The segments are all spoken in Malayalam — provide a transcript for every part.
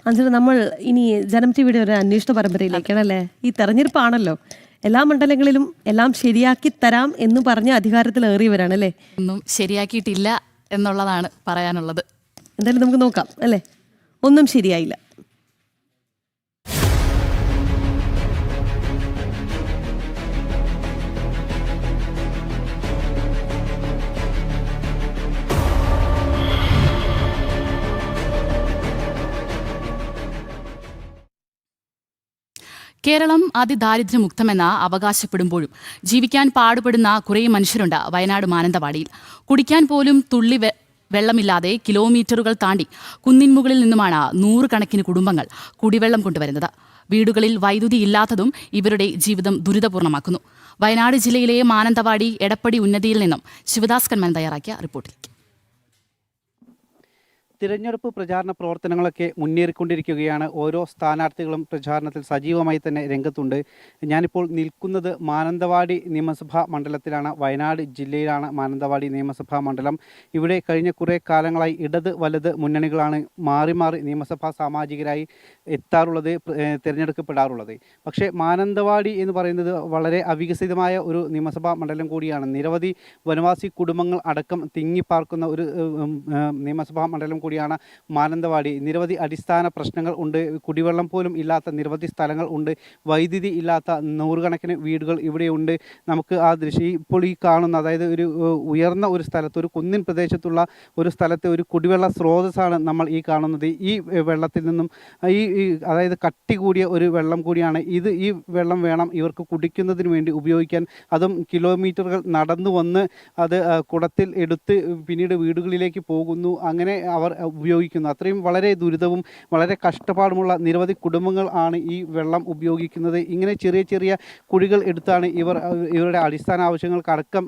അഞ്ചന നമ്മൾ ഇനി ജനം ടിവിയുടെ ഒരു അന്വേഷണ പരമ്പരയിലേക്കാണല്ലേ. ഈ തെരഞ്ഞെടുപ്പാണല്ലോ, എല്ലാ മണ്ഡലങ്ങളിലും എല്ലാം ശരിയാക്കി തരാം എന്ന് പറഞ്ഞ അധികാരത്തിൽ ഏറിയവരാണല്ലേ. ഒന്നും ശരിയാക്കിയിട്ടില്ല എന്നുള്ളതാണ് പറയാനുള്ളത്. എന്തായാലും നമുക്ക് നോക്കാം അല്ലേ. ഒന്നും ശരിയായില്ല. കേരളം അതിദാരിദ്ര്യമുക്തമെന്ന് അവകാശപ്പെടുമ്പോഴും ജീവിക്കാൻ പാടുപെടുന്ന കുറേ മനുഷ്യരുണ്ട് വയനാട് മാനന്തവാടിയിൽ. കുടിക്കാൻ പോലും തുള്ളി വെള്ളമില്ലാതെ കിലോമീറ്ററുകൾ താണ്ടി കുന്നിൻ മുകളിൽ നിന്നുമാണ് നൂറുകണക്കിന് കുടുംബങ്ങൾ കുടിവെള്ളം കൊണ്ടുവരുന്നത്. വീടുകളിൽ വൈദ്യുതി ഇല്ലാത്തതും ഇവരുടെ ജീവിതം ദുരിതപൂർണ്ണമാക്കുന്നു. വയനാട് ജില്ലയിലെ മാനന്തവാടി എടപ്പടി ഉന്നതിയിൽ നിന്നും ശിവദാസ് കന്മൻ തയ്യാറാക്കിയ റിപ്പോർട്ടിലേക്ക്. തിരഞ്ഞെടുപ്പ് പ്രചാരണ പ്രവർത്തനങ്ങളൊക്കെ മുന്നേറിക്കൊണ്ടിരിക്കുകയാണ്. ഓരോ സ്ഥാനാർത്ഥികളും പ്രചാരണത്തിൽ സജീവമായി തന്നെ രംഗത്തുണ്ട്. ഞാനിപ്പോൾ നിൽക്കുന്നത് മാനന്തവാടി നിയമസഭാ മണ്ഡലത്തിലാണ്. വയനാട് ജില്ലയിലാണ് മാനന്തവാടി നിയമസഭാ മണ്ഡലം. ഇവിടെ കഴിഞ്ഞ കുറേ കാലങ്ങളായി ഇടത് വലത് മുന്നണികളാണ് മാറി മാറി നിയമസഭാ സാമാജികരായി എത്താറുള്ളത്, തിരഞ്ഞെടുക്കപ്പെടാറുള്ളത്. പക്ഷേ മാനന്തവാടി എന്ന് പറയുന്നത് വളരെ അവികസിതമായ ഒരു നിയമസഭാ മണ്ഡലം കൂടിയാണ്. നിരവധി വനവാസി കുടുംബങ്ങൾ അടക്കം തിങ്ങിപ്പാർക്കുന്ന ഒരു നിയമസഭാ മണ്ഡലം കൂടിയാണ് മാനന്തവാടി. നിരവധി അടിസ്ഥാന പ്രശ്നങ്ങൾ ഉണ്ട്. കുടിവെള്ളം പോലും ഇല്ലാത്ത നിരവധി സ്ഥലങ്ങൾ ഉണ്ട്. വൈദ്യുതി ഇല്ലാത്ത നൂറുകണക്കിന് വീടുകൾ ഇവിടെയുണ്ട്. നമുക്ക് ആ ദൃശ്യം ഇപ്പോൾ ഈ കാണുന്ന, അതായത് ഒരു ഉയർന്ന ഒരു സ്ഥലത്ത്, ഒരു കുന്നിൻ പ്രദേശത്തുള്ള ഒരു സ്ഥലത്തെ ഒരു കുടിവെള്ള സ്രോതസ്സാണ് നമ്മൾ ഈ കാണുന്നത്. ഈ വെള്ളത്തിൽ നിന്നും അതായത് കട്ടി കൂടിയ ഒരു വെള്ളം കൂടിയാണ് ഇത്. ഈ വെള്ളം വേണം ഇവർക്ക് കുടിക്കുന്നതിന് വേണ്ടി ഉപയോഗിക്കാൻ. അതും കിലോമീറ്ററുകൾ നടന്നു വന്ന് അത് കുടത്തിൽ എടുത്ത് പിന്നീട് വീടുകളിലേക്ക് പോകുന്നു. അങ്ങനെ അവർ ഉപയോഗിക്കുന്നു. അത്രയും വളരെ ദുരിതവും വളരെ കഷ്ടപ്പാടുമുള്ള നിരവധി കുടുംബങ്ങൾ ആണ് ഈ വെള്ളം ഉപയോഗിക്കുന്നത്. ഇങ്ങനെ ചെറിയ ചെറിയ കുഴികൾ എടുത്താണ് ഇവരുടെ അടിസ്ഥാന ആവശ്യങ്ങൾക്കടക്കം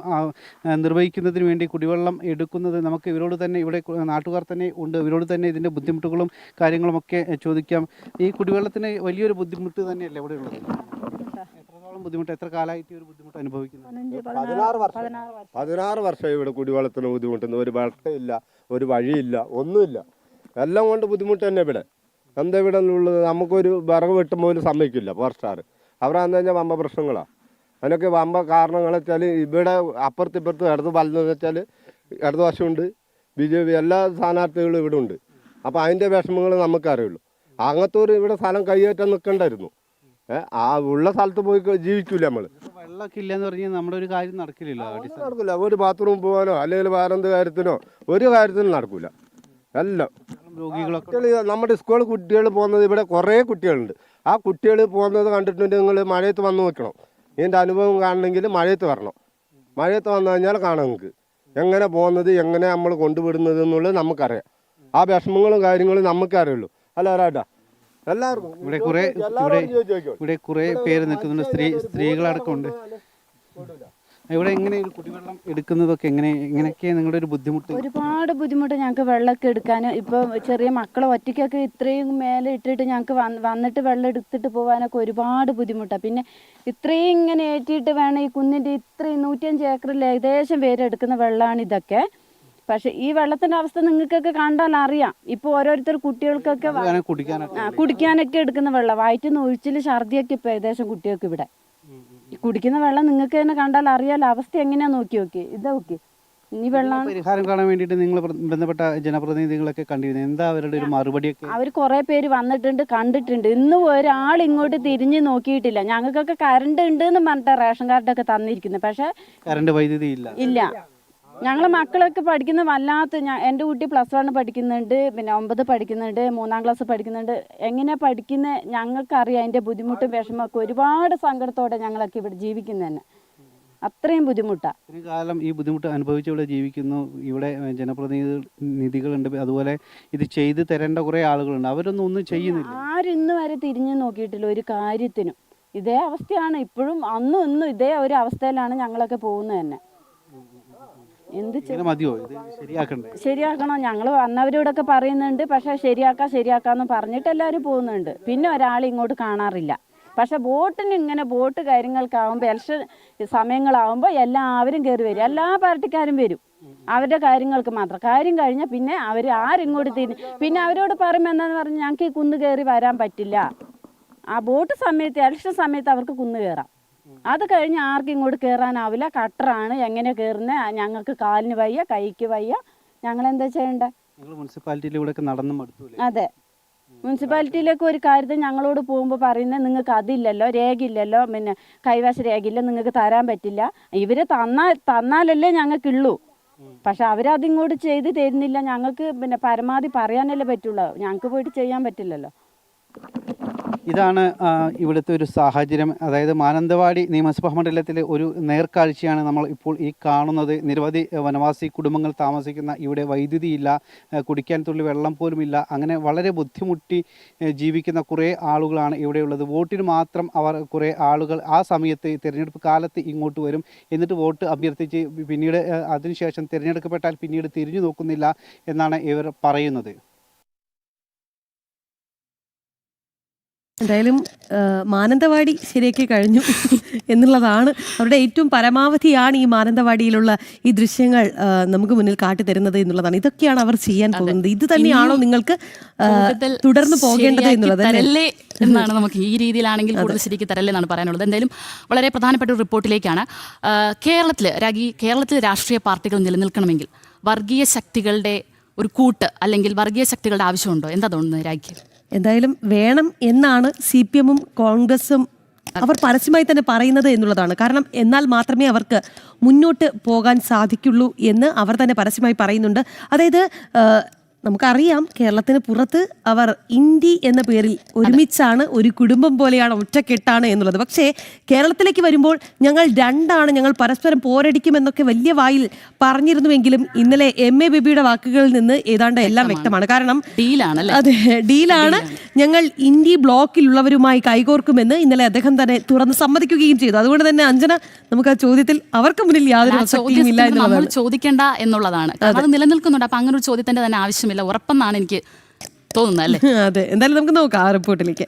നിർവഹിക്കുന്നതിന് വേണ്ടി കുടിവെള്ളം എടുക്കുന്നത്. നമുക്ക് ഇവരോട് തന്നെ, ഇവിടെ നാട്ടുകാർ തന്നെ ഉണ്ട്, ഇവരോട് തന്നെ ഇതിൻ്റെ ബുദ്ധിമുട്ടുകളും കാര്യങ്ങളുമൊക്കെ ചോദിക്കാം. ഈ കുടിവെള്ളത്തിന് വലിയൊരു ബുദ്ധിമുട്ട് തന്നെയല്ലേ ഇവിടെ ഉള്ളത്? എത്രത്തോളം ബുദ്ധിമുട്ട്, എത്ര കാലമായിട്ട് ഒരു ബുദ്ധിമുട്ട് അനുഭവിക്കുന്നത്? 16 വർഷം ഇവിടെ കുടിവെള്ളത്തിന് ബുദ്ധിമുട്ടുന്നു. ഒരു വെള്ളമില്ല, ഒരു വഴിയില്ല, ഒന്നുമില്ല. എല്ലാം കൊണ്ട് ബുദ്ധിമുട്ട് തന്നെ ഇവിടെ. എന്താ ഇവിടെ ഉള്ളത്? നമുക്കൊരു വിറക് വെട്ടുമ്പോൾ പോലും സമ്മതിക്കില്ല ഫോറസ്റ്റുകാർ. അവരാന്ന് കഴിഞ്ഞാൽ വമ്പ പ്രശ്നങ്ങളാണ്. അതിനൊക്കെ വമ്പ കാരണങ്ങൾ വെച്ചാൽ ഇവിടെ അപ്പുറത്തിപ്പുറത്ത് ഇടത് വലതെന്ന് വെച്ചാൽ ഇടതുവശമുണ്ട്, BJP എല്ലാ സ്ഥാനാർത്ഥികളും ഇവിടെ ഉണ്ട്. അപ്പോൾ അതിൻ്റെ വിഷമങ്ങൾ നമുക്കറിയുള്ളൂ. അങ്ങനത്തെ ഒരു ഇവിടെ സ്ഥലം കൈയേറ്റാൻ നിൽക്കണ്ടായിരുന്നു. ആ ഉള്ള സ്ഥലത്ത് പോയി ജീവിക്കൂല നമ്മൾ. വെള്ളമൊക്കെ ഇല്ലയെന്ന് പറഞ്ഞാൽ നമ്മുടെ ഒരു കാര്യം നടക്കില്ലല്ലോ. നടക്കില്ല. ഒരു ബാത്റൂം പോകാനോ അല്ലെങ്കിൽ വേറെന്ത് കാര്യത്തിനോ ഒരു കാര്യത്തിനും നടക്കില്ല. എല്ലാം രോഗികളൊക്കെ നമ്മുടെ സ്കൂൾ കുട്ടികൾ പോകുന്നത്, ഇവിടെ കുറേ കുട്ടികളുണ്ട്. ആ കുട്ടികൾ പോകുന്നത് കണ്ടിട്ടുണ്ട്. നിങ്ങൾ മഴയത്ത് വന്ന് നോക്കണം. ഇതിൻ്റെ അനുഭവം കാണണമെങ്കിൽ മഴയത്ത് വരണം. മഴയത്ത് വന്നു കഴിഞ്ഞാൽ കാണാം നിങ്ങൾക്ക് എങ്ങനെ പോകുന്നത്, എങ്ങനെ നമ്മൾ കൊണ്ടുവിടുന്നത് എന്നുള്ളത് നമുക്കറിയാം. ആ വിഷമങ്ങളും കാര്യങ്ങളും നമുക്കറിയുള്ളൂ. അല്ല ഒരാട്ടാ എല്ലാവർക്കും ഇവിടെ കുറേ പേര് നിൽക്കുന്നുണ്ട്. സ്ത്രീകളടക്കം ഉണ്ട്. ഇവിടെ എങ്ങനെ കുടിവെള്ളം എടുക്കുന്നതൊക്കെ എങ്ങനെയൊക്കെയാണ് നിങ്ങളുടെ ഒരു ബുദ്ധിമുട്ട്? ഒരുപാട് ബുദ്ധിമുട്ട് ഞങ്ങൾക്ക് വെള്ളമൊക്കെ എടുക്കാൻ. ഇപ്പോൾ ചെറിയ മക്കളെ ഒറ്റയ്ക്കൊക്കെ ഇത്രയും മേലെ ഇട്ടിട്ട് ഞങ്ങൾക്ക് വന്നിട്ട് വെള്ളം എടുത്തിട്ട് പോകാനൊക്കെ ഒരുപാട് ബുദ്ധിമുട്ടാണ്. പിന്നെ ഇത്രയും ഇങ്ങനെ ഏറ്റിയിട്ട് വേണം ഈ കുന്നിൻ്റെ ഇത്രയും 105 ഏക്കറിൽ ഏകദേശം പേരെടുക്കുന്ന വെള്ളമാണ് ഇതൊക്കെ. പക്ഷെ ഈ വെള്ളത്തിന്റെ അവസ്ഥ നിങ്ങൾക്കൊക്കെ കണ്ടാൽ അറിയാം. ഇപ്പൊ ഓരോരുത്തർ കുട്ടികൾക്കൊക്കെ കുടിക്കാനൊക്കെ എടുക്കുന്ന വെള്ളം, വയറ്റിന്ന് ഒഴിച്ചിൽ ഛർദിയൊക്കെ ഇപ്പൊ ഏകദേശം കുട്ടികൾക്ക് ഇവിടെ. കുടിക്കുന്ന വെള്ളം നിങ്ങൾക്ക് തന്നെ കണ്ടാൽ അറിയാലോ അവസ്ഥ എങ്ങനെയാ. നോക്കി ഇതൊക്കെ ഈ വെള്ളം പരിഹാരം കാണാൻ വേണ്ടിയിട്ട് നിങ്ങൾ ബന്ധപ്പെട്ട ജനപ്രതിനിധികളൊക്കെ കണ്ടിരുന്നു. എന്താ അവരുടെ ഒരു മറുപടിയൊക്കെ? അവർ കുറെ പേര് വന്നിട്ടുണ്ട്, കണ്ടിട്ടുണ്ട്. ഇന്നും ഒരാൾ ഇങ്ങോട്ട് തിരിഞ്ഞ് നോക്കിയിട്ടില്ല. ഞങ്ങൾക്കൊക്കെ കറണ്ട് ഉണ്ട് എന്ന് പറഞ്ഞിട്ട് റേഷൻ കാർഡൊക്കെ തന്നിരിക്കുന്നത്. പക്ഷെ കറണ്ട് വൈദ്യുതി ഇല്ല. ഞങ്ങളെ മക്കളൊക്കെ പഠിക്കുന്ന വല്ലാത്ത, എൻ്റെ കുട്ടി +1 പഠിക്കുന്നുണ്ട്, പിന്നെ 9 പഠിക്കുന്നുണ്ട്, 3ാം ക്ലാസ് പഠിക്കുന്നുണ്ട്. എങ്ങനെയാ പഠിക്കുന്നത് ഞങ്ങൾക്കറിയാം. അതിൻ്റെ ബുദ്ധിമുട്ടും വിഷമമൊക്കെ ഒരുപാട് സങ്കടത്തോടെ ഞങ്ങളൊക്കെ ഇവിടെ ജീവിക്കുന്നത് തന്നെ. അത്രയും ബുദ്ധിമുട്ടാണ്. ഇത്രയും കാലം ഈ ബുദ്ധിമുട്ട് അനുഭവിച്ച് ഇവിടെ ജീവിക്കുന്നു. ഇവിടെ ജനപ്രതിനിധികളുണ്ട്, അതുപോലെ ഇത് ചെയ്തു തരേണ്ട കുറേ ആളുകളുണ്ട്. ഒന്നും ചെയ്യുന്നില്ല. ആരും ഇന്ന് വരെ തിരിഞ്ഞു നോക്കിയിട്ടില്ല ഒരു കാര്യത്തിനും. ഇതേ അവസ്ഥയാണ് ഇപ്പോഴും. അന്നും ഇന്നും ഇതേ ഒരു അവസ്ഥയിലാണ് ഞങ്ങളൊക്കെ പോകുന്നത് തന്നെ. ശരിയാക്കണം. ഞങ്ങൾ വന്നവരോടൊക്കെ പറയുന്നുണ്ട്. പക്ഷെ ശരിയാക്കാന്ന് പറഞ്ഞിട്ട് എല്ലാവരും പോകുന്നുണ്ട്. പിന്നെ ഒരാൾ ഇങ്ങോട്ട് കാണാറില്ല. പക്ഷെ ബോട്ട് കാര്യങ്ങൾക്കാവുമ്പോൾ, ഇലക്ഷൻ സമയങ്ങളാവുമ്പോൾ എല്ലാവരും കയറി വരും. എല്ലാ പാർട്ടിക്കാരും വരും. അവരുടെ കാര്യങ്ങൾക്ക് മാത്രം. കാര്യം കഴിഞ്ഞാൽ പിന്നെ അവർ ആരിങ്ങോട്ട് പിന്നെ അവരോട് പറയുമ്പോൾ എന്താണെന്ന് പറഞ്ഞാൽ ഞങ്ങൾക്ക് ഈ കുന്ന് കയറി വരാൻ പറ്റില്ല. ആ വോട്ട് സമയത്ത് ഇലക്ഷൻ സമയത്ത് അവർക്ക് കുന്ന് കയറാം, അത് കഴിഞ്ഞ് ആർക്കും ഇങ്ങോട്ട് കയറാനാവില്ല. കട്ടറാണ്, എങ്ങനെ കയറുന്നത്, ഞങ്ങൾക്ക് കാലിന് വയ്യ, കൈക്ക് വയ്യ, ഞങ്ങളെന്താ ചെയ്യണ്ടേ? മുനിസിപ്പാലിറ്റിയിലൂടെ നടന്നു മടുത്തൂലേ? അതെ, മുനിസിപ്പാലിറ്റിയിലേക്ക് ഒരു കാര്യത്തിൽ ഞങ്ങളോട് പോകുമ്പോൾ പറയുന്നത് നിങ്ങൾക്ക് അതില്ലല്ലോ, രേഖയില്ലല്ലോ, പിന്നെ കൈവശ രേഖയില്ല, നിങ്ങൾക്ക് തരാൻ പറ്റില്ല. ഇവർ തന്നാലല്ലേ ഞങ്ങൾക്കുള്ളൂ. പക്ഷെ അവരതിങ്ങോട്ട് ചെയ്ത് തരുന്നില്ല. ഞങ്ങൾക്ക് പിന്നെ പരമാവധി പറയാനല്ലേ പറ്റുള്ളൂ, ഞങ്ങൾക്ക് പോയിട്ട് ചെയ്യാൻ പറ്റില്ലല്ലോ. ഇതാണ് ഇവിടുത്തെ ഒരു സാഹചര്യം. അതായത് മാനന്തവാടി നിയമസഭാ മണ്ഡലത്തിലെ ഒരു നേർക്കാഴ്ചയാണ് നമ്മൾ ഇപ്പോൾ ഈ കാണുന്നത്. നിരവധി വനവാസി കുടുംബങ്ങൾ താമസിക്കുന്ന ഇവിടെ വൈദ്യുതിയില്ല, കുടിക്കാൻ തുള്ളി വെള്ളം പോലുമില്ല. അങ്ങനെ വളരെ ബുദ്ധിമുട്ടി ജീവിക്കുന്ന കുറേ ആളുകളാണ് ഇവിടെയുള്ളത്. വോട്ടിന് മാത്രം അവർ കുറേ ആളുകൾ ആ സമയത്ത് തിരഞ്ഞെടുപ്പ് കാലത്ത് ഇങ്ങോട്ട് വരും. എന്നിട്ട് വോട്ട് അഭ്യർത്ഥിച്ച് പിന്നീട് അതിനുശേഷം തിരഞ്ഞെടുക്കപ്പെട്ടാൽ പിന്നീട് തിരിഞ്ഞു നോക്കുന്നില്ല എന്നാണ് ഇവർ പറയുന്നത്. എന്തായാലും മാനന്തവാടി ശരിയാക്കി കഴിഞ്ഞു എന്നുള്ളതാണ് അവരുടെ ഏറ്റവും പരമാവധിയാണ് ഈ മാനന്തവാടിയിലുള്ള ഈ ദൃശ്യങ്ങൾ നമുക്ക് മുന്നിൽ കാട്ടിത്തരുന്നത് എന്നുള്ളതാണ്. ഇതൊക്കെയാണ് അവർ ചെയ്യാൻ പോകുന്നത്. ഇത് തന്നെയാണോ നിങ്ങൾക്ക് തുടർന്ന് പോകേണ്ടത് എന്നുള്ളത് എന്നാണ് നമുക്ക് ഈ രീതിയിലാണെങ്കിൽ കൂടുതൽ ശരിക്ക് തരല്ലേ എന്നാണ് പറയാനുള്ളത്. എന്തായാലും വളരെ പ്രധാനപ്പെട്ട ഒരു റിപ്പോർട്ടിലേക്കാണ്. കേരളത്തിൽ രാഷ്ട്രീയ പാർട്ടികൾ നിലനിൽക്കണമെങ്കിൽ വർഗീയ ശക്തികളുടെ ഒരു കൂട്ട് അല്ലെങ്കിൽ വർഗീയ ശക്തികളുടെ ആവശ്യമുണ്ടോ? എന്താ തോന്നുന്നത് രാഖി? എന്തായാലും വേണം എന്നാണ് CPM-ഉം കോൺഗ്രസും അവർ പരസ്യമായി തന്നെ പറയുന്നത് എന്നുള്ളതാണ്. കാരണം എന്നാൽ മാത്രമേ അവർക്ക് മുന്നോട്ട് പോകാൻ സാധിക്കുള്ളൂ എന്ന് അവർ തന്നെ പരസ്യമായി പറയുന്നുണ്ട്. അതായത് നമുക്കറിയാം കേരളത്തിന് പുറത്ത് അവർ ഇന്ത്യ എന്ന പേരിൽ ഒരുമിച്ചാണ്, ഒരു കുടുംബം പോലെയാണ്, ഒറ്റക്കെട്ടാണ് എന്നുള്ളത്. പക്ഷേ കേരളത്തിലേക്ക് വരുമ്പോൾ ഞങ്ങൾ രണ്ടാണ്, ഞങ്ങൾ പരസ്പരം പോരടിക്കുമെന്നൊക്കെ വലിയ വായിൽ പറഞ്ഞിരുന്നുവെങ്കിലും ഇന്നലെ MA ബേബിയുടെ വാക്കുകളിൽ നിന്ന് ഏതാണ്ട് എല്ലാം വ്യക്തമാണ്. കാരണം അതെ, ഡീലാണ്, ഞങ്ങൾ ഇന്ത്യ ബ്ലോക്കിലുള്ളവരുമായി കൈകോർക്കുമെന്ന് ഇന്നലെ അദ്ദേഹം തന്നെ തുറന്ന് സമ്മതിക്കുകയും ചെയ്തു. അതുകൊണ്ട് തന്നെ അഞ്ജന, നമുക്ക് ആ ചോദ്യത്തിൽ അവർക്ക് മുന്നിൽ യാതൊരു പ്രസക്തിയും ഇല്ല എന്നുള്ളതാണ്. ചോദിക്കേണ്ട എന്നുള്ളതാണ്. അത് നിലനിൽക്കുന്നുണ്ട്. അപ്പൊ അങ്ങനെ ഒരു ചോദ്യത്തിന്റെ തന്നെ ആവശ്യമില്ല, ഉറപ്പെന്നാണ് എനിക്ക് തോന്നുന്നത് അല്ലേ? അതെ, എന്തായാലും നമുക്ക് നോക്കാം ആ റിപ്പോർട്ടിലേക്ക്.